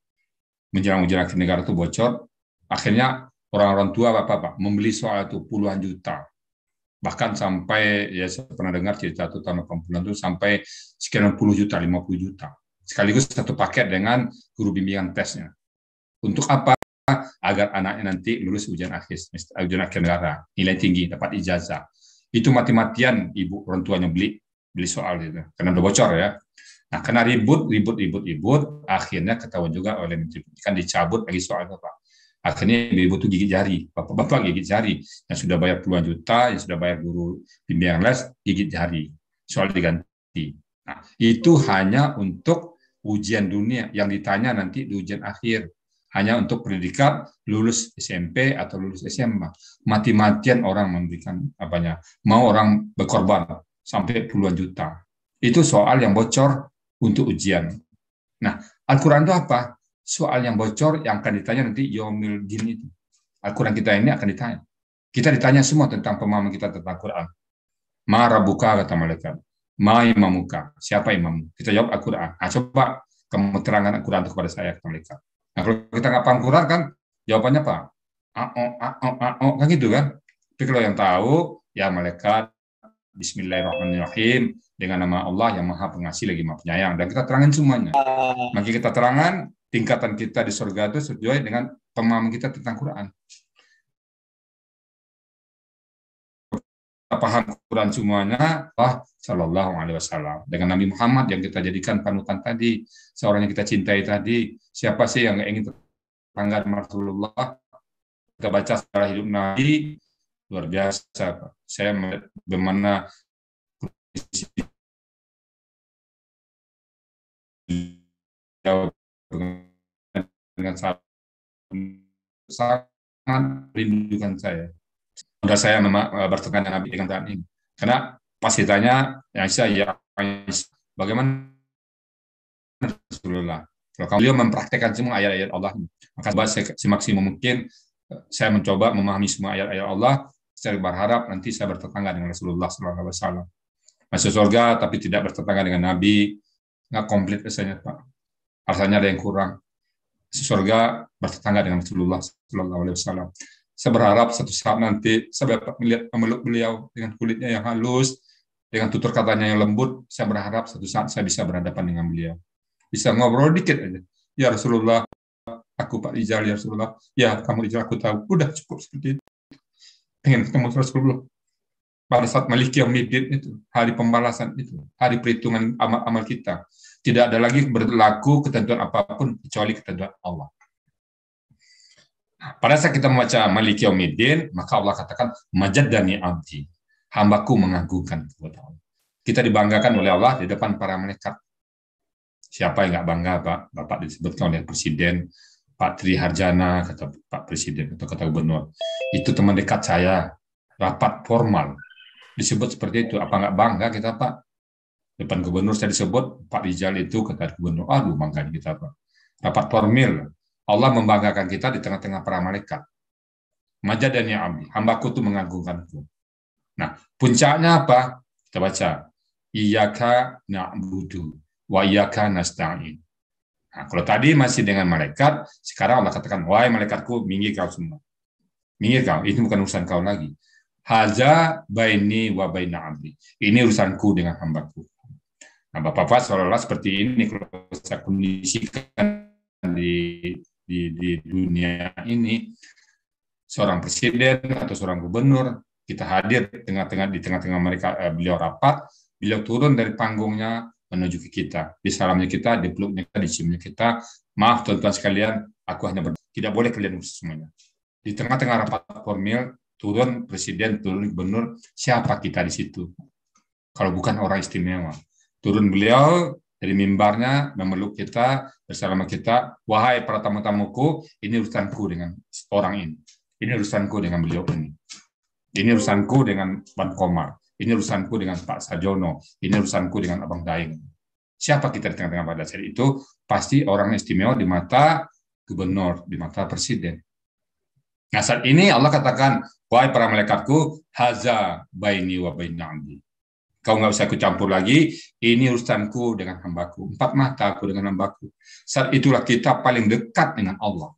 B: Menjelang ujian akhir negara itu bocor, akhirnya orang-orang tua bapak-bapak membeli soal itu puluhan juta. Bahkan sampai, ya saya pernah dengar cerita itu tahun 80-an itu sampai sekian 50 juta, 50 juta. Sekaligus satu paket dengan guru bimbingan tesnya. Untuk apa? Agar anaknya nanti lulus ujian akhir negara, nilai tinggi, dapat ijazah. Itu mati-matian ibu orang tuanya beli soal itu, karena udah bocor ya. Nah, karena ribut, akhirnya ketahuan juga oleh Menteri Pendidikan dicabut lagi soal itu, Pak. Akhirnya ibu itu gigit jari, bapak-bapak gigit jari, yang sudah bayar puluhan juta, yang sudah bayar guru bimbingan les, gigit jari, soal diganti. Nah, itu hanya untuk ujian dunia, yang ditanya nanti di ujian akhir. Hanya untuk predikat lulus SMP atau lulus SMA. Mati-matian orang memberikan apanya, mau orang berkorban sampai puluhan juta. Itu soal yang bocor untuk ujian. Nah, Al-Quran itu apa? Soal yang bocor yang akan ditanya nanti Yaumil Din itu. Al-Quran kita ini akan ditanya. Kita ditanya semua tentang pemahaman kita tentang Al-Quran. Ma rabbuka, kata malaikat. Ma imamuka, siapa imammu? Kita jawab Al-Quran. Nah, coba kamu terangkan Al-Quran itu kepada saya, kata malaikat. Nah, kalau kita nggak paham Quran kan, jawabannya apa? Kan gitu kan? Tapi kalau yang tahu, ya malaikat, Bismillahirrahmanirrahim, dengan nama Allah yang Maha Pengasih lagi Maha Penyayang. Dan kita terangkan semuanya. Maka kita terangkan, tingkatan kita di surga itu sesuai dengan pemahaman kita tentang Quran. Kita paham Quran semuanya, Allah Shallallahu Alaihi Wasallam. Dengan Nabi Muhammad yang kita jadikan panutan tadi, seorang yang kita cintai tadi, siapa sih yang nggak ingin tetangga dengan Rasulullah? Kita baca sejarah hidup Nabi, luar biasa. Saya melihat bagaimana dengan sangat merindukan saya. Udah saya bertemu dengan Nabi dengan saat ini. Karena pas ditanya, bagaimana Rasulullah? Kalau beliau mempraktekkan semua ayat-ayat Allah, maka semaksimal mungkin saya mencoba memahami semua ayat-ayat Allah. Saya berharap nanti saya bertetangga dengan Rasulullah SAW. Masuk surga tapi tidak bertetangga dengan Nabi, nggak komplit rasanya Pak. Rasanya ada yang kurang. Masuk surga bertetangga dengan Rasulullah SAW. Saya berharap satu saat nanti saya dapat melihat memeluk beliau dengan kulitnya yang halus, dengan tutur katanya yang lembut. Saya berharap satu saat saya bisa berhadapan dengan beliau, bisa ngobrol dikit aja. Ya Rasulullah, aku Pak Rizal, ya Rasulullah. Ya kamu Rizal, aku tahu. Udah cukup seperti itu. Pengen ketemu Rasulullah. Pada saat Maliki Yaumiddin itu, hari pembalasan itu, hari perhitungan amal-amal kita, tidak ada lagi berlaku ketentuan apapun kecuali ketentuan Allah. Pada saat kita membaca Maliki Yaumiddin, maka Allah katakan majaddani abdi, hambaku mengagungkan kepada Allah. Kita dibanggakan oleh Allah di depan para malaikat. Siapa yang nggak bangga, Pak? Bapak disebutkan oleh Presiden, Pak Tri Harjana, kata Pak Presiden atau kata Gubernur. Itu teman dekat saya, rapat formal. Disebut seperti itu. Apa nggak bangga kita, Pak? Depan Gubernur saya disebut, Pak Rizal itu kata Gubernur. Aduh, bangga kita, Pak. Rapat formal. Allah membanggakan kita di tengah-tengah para malaikat. Majaddani abdi, hambaku itu mengagungkanku. Nah, puncaknya apa? Kita baca. Iyyaka na'budu wa iyyaka nasta'in. Nah, kalau tadi masih dengan malaikat, sekarang Allah katakan, wahai malaikatku, minggir kau semua. Minggir kau, itu bukan urusan kau lagi. Haza baini wa baina abdi. Ini urusanku dengan hambaku. Nah, Bapak-Bapak seolah-olah seperti ini kalau saya kondisikan di dunia ini, seorang presiden atau seorang gubernur, kita hadir di tengah-tengah mereka, beliau rapat, beliau turun dari panggungnya menuju ke kita, disalamnya kita, dipeluknya kita, diciumnya kita. Maaf teman-teman sekalian, aku hanya tidak boleh kalian urus semuanya. Di tengah-tengah rapat formal, turun presiden, turun gubernur, siapa kita di situ? Kalau bukan orang istimewa. Turun beliau dari mimbarnya, memeluk kita, bersama kita, wahai para tamu-tamuku, ini urusanku dengan orang ini. Ini urusanku dengan beliau ini. Ini urusanku dengan Ban Komar. Ini urusanku dengan Pak Sajono. Ini urusanku dengan Abang Daeng. Siapa kita di tengah-tengah pada saat itu? Pasti orang istimewa di mata gubernur, di mata presiden. Nah saat ini Allah katakan, wahai para malaikatku, haza baini wa baina abdi. Kau nggak usah kucampur lagi, ini urusanku dengan hambaku. 4 mata aku dengan hambaku. Saat itulah kita paling dekat dengan Allah.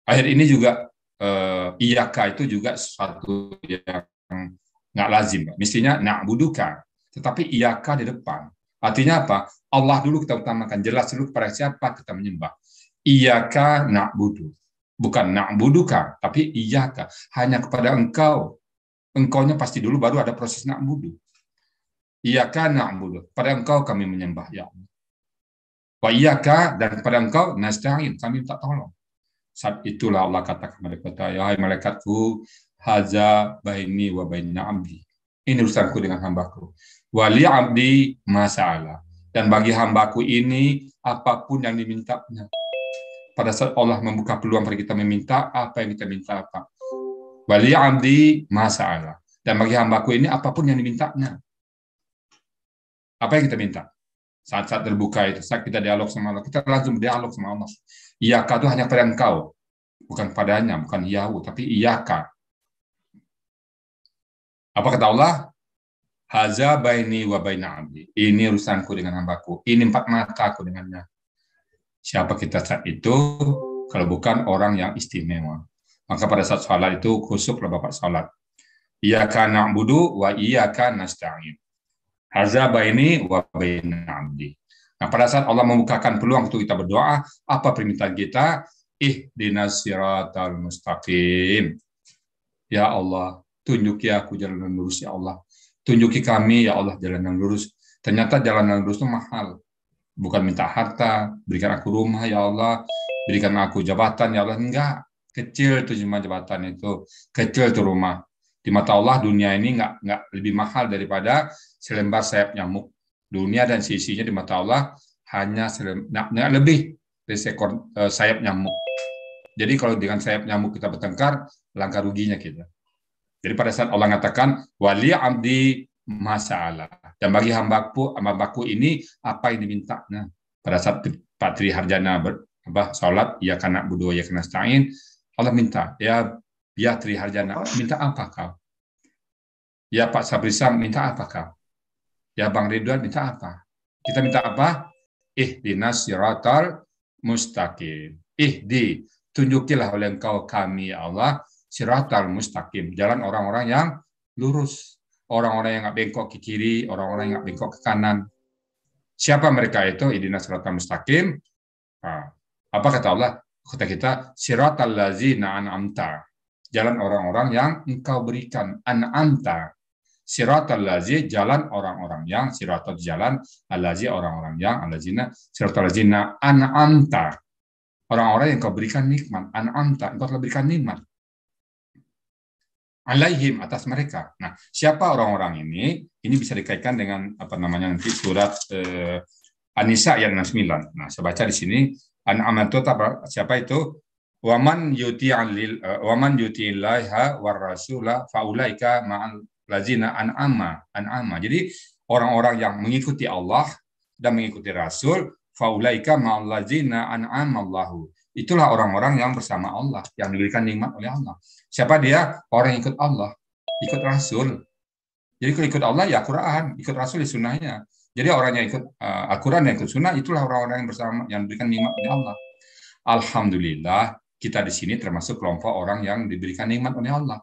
B: Ayat ini juga, iyaka itu juga sesuatu yang nggak lazim. Mestinya na'buduka, tetapi iyaka di depan. Artinya apa? Allah dulu kita utamakan. Jelas dulu kepada siapa kita menyembah. Iyaka na'budu. Bukan na'buduka, tapi iyaka. Hanya kepada engkau. Engkaunya pasti dulu, baru ada proses na'budu. Iyaka na'budu. Pada engkau kami menyembah, ya Allah. Wa iyaka, dan kepada engkau nasta'in, kami minta tolong. Saat itulah Allah katakan kepada kita, ya hai malaikatku, haza baini wa baina abdi. Ini urusanku dengan hambaku. Wa li abdi masa'ala. Dan bagi hambaku ini, apapun yang dimintanya. Pada saat Allah membuka peluang bagi kita meminta, apa yang kita minta apa? Wali abdi masa'ala. Dan bagi hambaku ini apapun yang dimintanya. Apa yang kita minta? Saat-saat terbuka itu, saat kita dialog sama Allah, kita langsung dialog sama Allah. Iyaka itu hanya pada engkau. Bukan padanya, bukan Yahu, tapi iyaka. Apa kata Allah? Haza baini wa baina abdi. Ini urusanku dengan hambaku. Ini 4 mata aku dengannya. Siapa kita saat itu? Kalau bukan orang yang istimewa. Maka pada saat sholat itu khusyuklah Bapak sholat. Iyyaka na'budu wa iyyaka nasta'in. Haza baini wa baina abdi. Nah, pada saat Allah membukakan peluang untuk kita berdoa, apa permintaan kita? Ihdinas siratal mustaqim. Ya Allah, tunjuki aku jalan yang lurus ya Allah. Tunjuki kami ya Allah jalan yang lurus. Ternyata jalan yang lurus itu mahal. Bukan minta harta, berikan aku rumah ya Allah, berikan aku jabatan ya Allah, enggak. Kecil itu cuma jabatan itu, kecil itu rumah. Di mata Allah dunia ini nggak lebih mahal daripada selembar sayap nyamuk. Dunia dan sisinya di mata Allah hanya lebih dari seekor sayap nyamuk. Jadi kalau dengan sayap nyamuk kita bertengkar, langkah ruginya kita. Jadi pada saat Allah mengatakan wali abdi masa'ala, dan bagi hambaku ini apa yang dimintanya. pada saat Pak Tri Harjana sholat, ya karena budu, ya karena nasta'in, Allah minta, ya Tri Harjana, minta apa kau? Ya Pak Sabrisam, minta apa kau? Ya Bang Ridwan, minta apa? Kita minta apa? Ihdinas siratal mustaqim. Tunjukilah oleh engkau kami, ya Allah, siratal mustaqim, jalan orang-orang yang lurus. Orang-orang yang nggak bengkok ke kiri, orang-orang yang nggak bengkok ke kanan. Siapa mereka itu? Ihdinas siratal mustaqim. Nah, apa kata Allah? Kata kita, siratal ladzina an'amta. Jalan orang-orang yang engkau berikan. An'amta. Siratal lazi, jalan orang-orang yang, siratal jalan, alazi orang-orang yang, alazina, siratal lazina an'amta. Orang-orang yang kau berikan nikmat. An'amta, engkau telah berikan nikmat. Alaihim, atas mereka. Nah, siapa orang-orang ini? Ini bisa dikaitkan dengan apa namanya nanti surat An-Nisa ayat 69. Nah, saya baca di sini. An'amatu, siapa itu? Waman yuti'illaha war rasula faulaika ma'al lazina an'ama. Jadi orang-orang yang mengikuti Allah dan mengikuti Rasul, faulaika ma'al lazina an'ama Allahu. Itulah orang-orang yang bersama Allah, yang diberikan nikmat oleh Allah. Siapa dia? Orang yang ikut Allah, ikut Rasul. Jadi kalau ikut Allah ya Quran, ikut Rasul ya sunnahnya. Jadi orang yang ikut Al-Quran, yang ikut sunnah, itulah orang-orang yang bersama, yang diberikan nikmat oleh Allah. Alhamdulillah, kita di sini termasuk kelompok orang yang diberikan nikmat oleh Allah.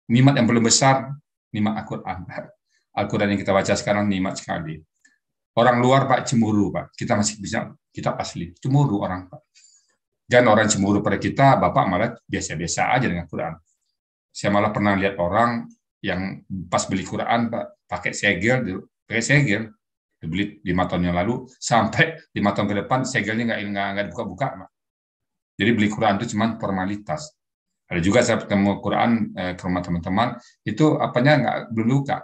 B: Nikmat yang belum besar, nikmat Al-Quran. Al-Quran yang kita baca sekarang nikmat sekali. Orang luar Pak cemburu Pak, kita masih bisa kitab asli, cemburu orang Pak. Dan orang cemburu pada kita, Bapak malah biasa-biasa aja dengan Quran. Saya malah pernah lihat orang yang pas beli Quran Pak, pakai segel, dibeli 5 tahun yang lalu, sampai 5 tahun ke depan segelnya nggak dibuka-buka Pak. Jadi beli Quran itu cuma formalitas. Ada juga saya ketemu Quran ke rumah teman-teman, itu apanya belum dibuka,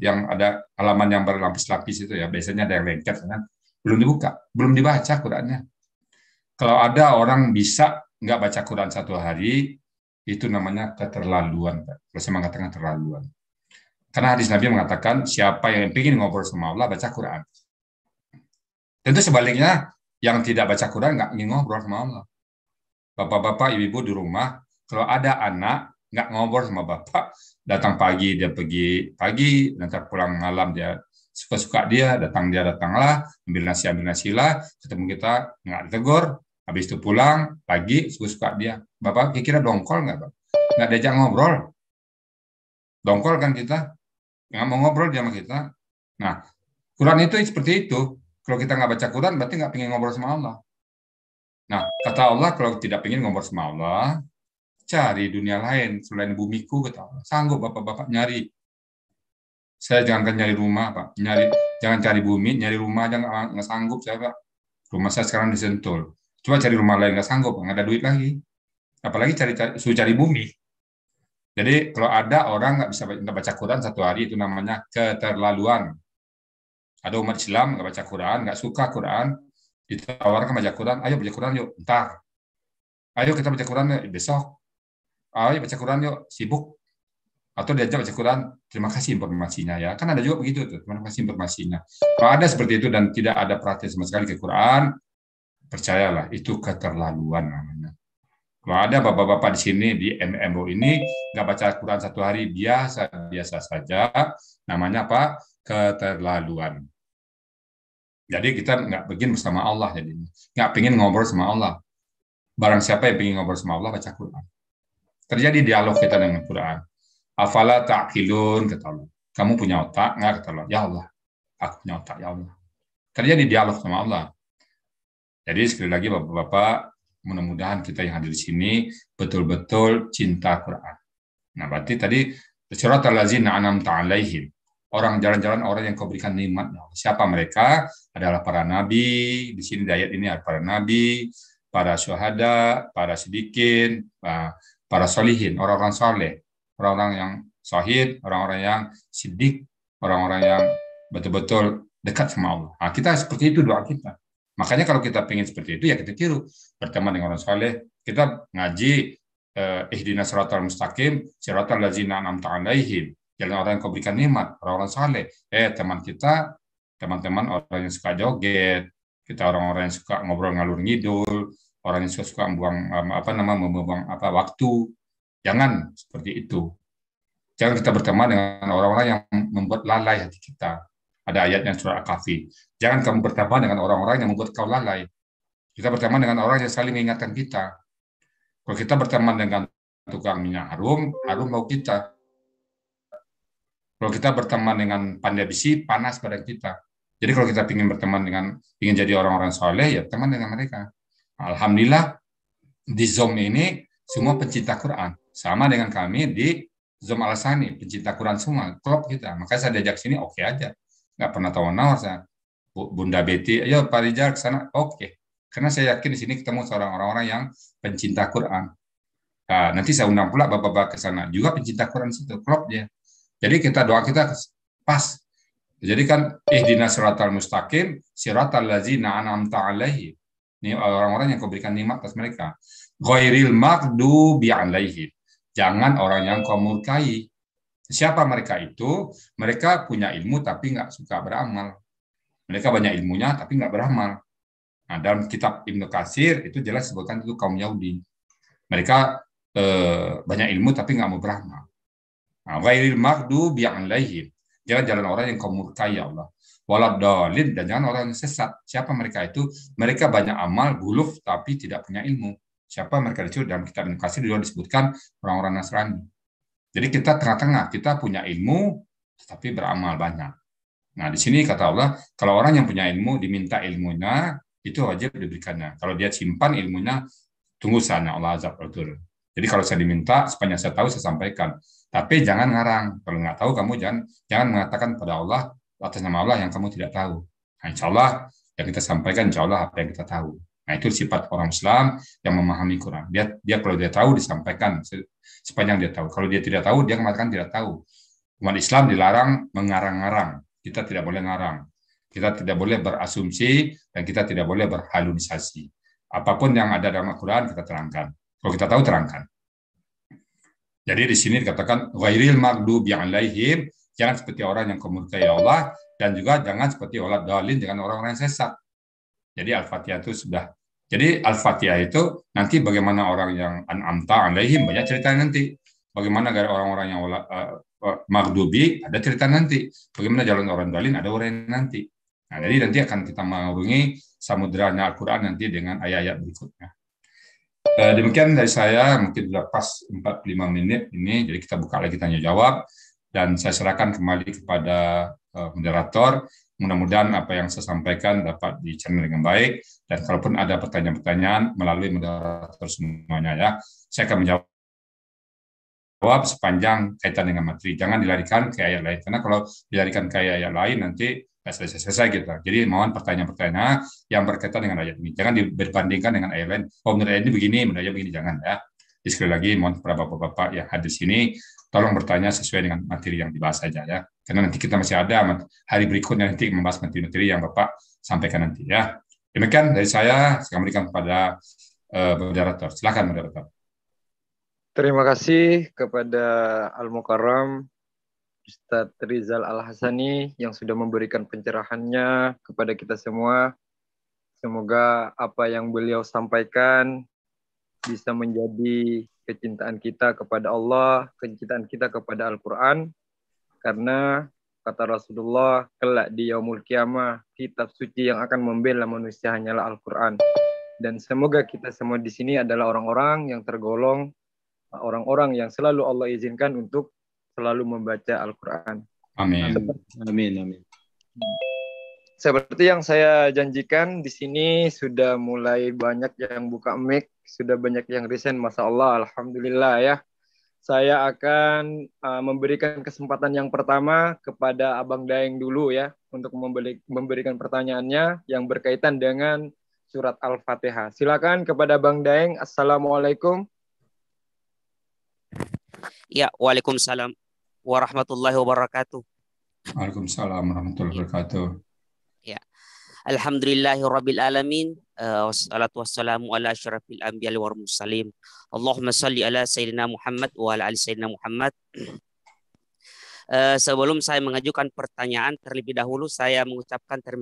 B: yang ada halaman yang berlapis-lapis itu ya, biasanya ada yang lengket kan, belum dibuka, belum dibaca Qurannya. Kalau ada orang bisa nggak baca Quran 1 hari, itu namanya keterlaluan. Kalau saya mengatakan terlaluan. Karena hadis Nabi mengatakan, siapa yang ingin ngobrol sama Allah, baca Quran. Tentu sebaliknya, yang tidak baca Quran nggak ingin ngobrol sama Allah. Bapak-bapak, ibu-ibu di rumah, kalau ada anak nggak ngobrol sama bapak, datang pagi dia pergi pagi, nanti pulang malam dia suka-suka dia, datanglah, ambil nasi lah, ketemu kita nggak ditegur, habis itu pulang pagi suka-suka dia. Bapak kira dongkol nggak Pak? Nggak diajak ngobrol, dongkol kan kita, nggak mau ngobrol dia sama kita. Nah, Quran itu seperti itu. Kalau kita nggak baca Quran, berarti nggak pengen ngobrol sama Allah. Nah, kata Allah, kalau tidak pengen ngobrol sama Allah, cari dunia lain selain bumiku, kata Allah. Sanggup bapak-bapak nyari. Saya jangankan nyari rumah, Pak. Jangan cari bumi, nyari rumah aja nggak sanggup saya, Pak. Rumah saya sekarang di Sentul. Coba cari rumah lain nggak sanggup, nggak ada duit lagi. Apalagi suruh cari bumi. Jadi kalau ada orang nggak bisa baca Quran 1 hari, itu namanya keterlaluan. Ada umat Islam nggak baca Quran, nggak suka Quran, ditawarkan baca Quran, ayo baca Quran yuk, ntar. Ayo kita baca Quran yuk, besok. Ayo baca Quran yuk, sibuk. Atau diajak baca Quran, terima kasih informasinya ya. Kan ada juga begitu tuh, terima kasih informasinya. Kalau ada seperti itu dan tidak ada perhatian sama sekali ke Quran, percayalah, itu keterlaluan namanya. Kalau ada bapak-bapak di sini, di MMO ini, nggak baca Quran 1 hari, biasa saja, namanya apa? Keterlaluan. Jadi kita nggak begini bersama Allah, jadi nggak pengen ngobrol sama Allah. Barang siapa yang pengen ngobrol sama Allah, baca Quran. Terjadi dialog kita dengan Quran. Afala ta'qilun, kata Allah. Kamu punya otak? Nggak, kata Allah. Ya Allah, aku punya otak, ya Allah. Terjadi dialog sama Allah. Jadi sekali lagi bapak-bapak, mudah-mudahan kita yang hadir di sini betul-betul cinta Quran. Nah, berarti tadi siratal ladzina an'amta 'alaihim. Orang jalan-jalan orang yang kau berikan nikmat. Siapa mereka? Adalah para nabi. Di sini di ayat ini ada para nabi, para syuhada, para siddiqin, para solihin, orang-orang soleh, orang-orang yang syahid, orang-orang yang siddiq, orang-orang yang betul-betul dekat sama Allah. Nah, kita seperti itu doa kita. Makanya kalau kita pengen seperti itu, ya kita tiru. Berteman dengan orang soleh, kita ngaji ihdinas siratal mustaqim, siratal ladzina an'amta 'alaihim. Jalan orang yang kau berikan nikmat, orang-orang saleh. Teman kita, teman-teman orang yang suka joget, Kita orang-orang yang suka ngobrol ngalur ngidul, orang yang suka membuang waktu. Jangan seperti itu. Jangan kita berteman dengan orang-orang yang membuat lalai hati kita. Ada ayat yang surah Al-Kahfi. Jangan kamu berteman dengan orang-orang yang membuat kau lalai. Kita berteman dengan orang yang saling mengingatkan kita. Kalau kita berteman dengan tukang minyak harum, harum bau kita. Kalau kita berteman dengan pandai besi, panas badan kita. Jadi kalau kita ingin jadi orang-orang soleh, ya teman dengan mereka. Alhamdulillah, di Zoom ini semua pencinta Quran. Sama dengan kami di Zoom Al-Sani, pencinta Quran semua, klub kita. Makanya saya diajak sini, oke aja. Nggak pernah tawar-nawar saya. Bunda Betty, ayo Pak Rijal ke sana, oke. Karena saya yakin di sini ketemu seorang orang-orang yang pencinta Quran. Nah, nanti saya undang pula bapak-bapak ke sana, juga pencinta Quran situ, klub dia. Jadi doa kita pas. Jadi kan ihdinas siratal mustaqim, siratal ladzina an'amta alaihim. Ini orang-orang yang kau berikan nikmat atas mereka. Ghairil maghdubi alaihim. Jangan orang yang kau murkai. Siapa mereka itu? Mereka punya ilmu tapi nggak suka beramal. Mereka banyak ilmunya tapi nggak beramal. Nah, dalam kitab Ibnu Katsir itu jelas disebutkan itu kaum Yahudi. Mereka banyak ilmu tapi nggak mau beramal. Ghairil maghdubi alaihim. Jangan jalan orang yang kau murkai ya Allah. Waladhdallin, dan jangan orang yang sesat. Siapa mereka itu? Mereka banyak amal, guluf, tapi tidak punya ilmu. Siapa mereka itu? Dalam kitab Ibnu Katsir juga disebutkan orang-orang Nasrani. Jadi kita tengah-tengah, kita punya ilmu, tetapi beramal banyak. Nah, di sini kata Allah, kalau orang yang punya ilmu, diminta ilmunya, itu wajib diberikannya. Kalau dia simpan ilmunya, tunggu sana, Allah azab al-dur. Jadi kalau saya diminta, sepanjang saya tahu, saya sampaikan. Tapi jangan ngarang. Kalau nggak tahu, kamu jangan mengatakan pada Allah, atas nama Allah yang kamu tidak tahu. Nah, insya Allah, yang kita sampaikan, insya Allah apa yang kita tahu. Nah, itu sifat orang Islam yang memahami Quran. Dia kalau dia tahu, disampaikan sepanjang dia tahu. Kalau dia tidak tahu, dia mengatakan tidak tahu. Umat Islam dilarang mengarang-ngarang. Kita tidak boleh ngarang. Kita tidak boleh berasumsi, dan kita tidak boleh berhalusinasi. Apapun yang ada dalam Al-Quran, kita terangkan. Kalau kita tahu, terangkan. Jadi di sini dikatakan ghairil maghdubi alaihim, jangan seperti orang yang murkai Allah, dan juga jangan seperti waladhdallin, dengan orang-orang yang sesat. Jadi Al-Fatihah itu sudah. Jadi Al-Fatihah itu nanti bagaimana orang yang an'amta alaihim, banyak cerita nanti. Bagaimana dari orang-orang yang maghdubi, ada cerita nanti. Bagaimana jalan orang dhalin, ada orang nanti. Nah, jadi nanti akan kita mengarungi samudranya Al-Quran nanti dengan ayat-ayat berikutnya. Demikian dari saya, mungkin sudah pas 45 menit ini, jadi kita buka lagi tanya jawab, dan saya serahkan kembali kepada moderator. Mudah-mudahan apa yang saya sampaikan dapat dicerna dengan baik, dan kalaupun ada pertanyaan-pertanyaan melalui moderator semuanya ya, saya akan menjawab sepanjang kaitan dengan materi. Jangan dilarikan ke ayat lain, karena kalau dilarikan ke ayat lain nanti selesai gitu. Jadi mohon pertanyaan-pertanyaan yang berkaitan dengan ayat ini. Jangan dibandingkan dengan ayat lain. Oh, menurut ayat ini begini, menurut ayat begini, jangan ya. Jadi sekali lagi mohon kepada bapak-bapak yang hadir sini, tolong bertanya sesuai dengan materi yang dibahas saja ya. Karena nanti kita masih ada hari berikutnya nanti membahas materi-materi yang bapak sampaikan nanti ya. Demikian dari saya berikan kepada moderator. Silakan moderator.
A: Terima kasih kepada Al-Mukarram Ustadz Rizal Al-Hasani yang sudah memberikan pencerahannya kepada kita semua. Semoga apa yang beliau sampaikan bisa menjadi kecintaan kita kepada Allah, kecintaan kita kepada Al-Quran. Karena kata Rasulullah, kelak di Yaumul Qiyamah, kitab suci yang akan membela manusia hanyalah Al-Quran. Dan semoga kita semua di sini adalah orang-orang yang tergolong orang-orang yang selalu Allah izinkan untuk selalu membaca Al-Quran.
B: Amin.
G: Amin.
A: Seperti yang saya janjikan, di sini sudah mulai banyak yang buka mic, sudah banyak yang resign, Masya Allah, Alhamdulillah ya. Saya akan memberikan kesempatan yang pertama kepada Abang Daeng dulu ya, untuk memberikan pertanyaannya yang berkaitan dengan surat Al-Fatihah. Silakan kepada Abang Daeng. Assalamualaikum.
H: Ya, waalaikumsalam warahmatullahi wabarakatuh.
B: Waalaikumsalam warahmatullahi wabarakatuh.
H: Ya. Alhamdulillahirabbil alamin, wassalatu wassalamu ala asyrafil anbiya'i wal mursalin. Allahumma shalli ala sayyidina Muhammad wa ala ali sayyidina Muhammad. Sebelum saya mengajukan pertanyaan, terlebih dahulu saya mengucapkan terima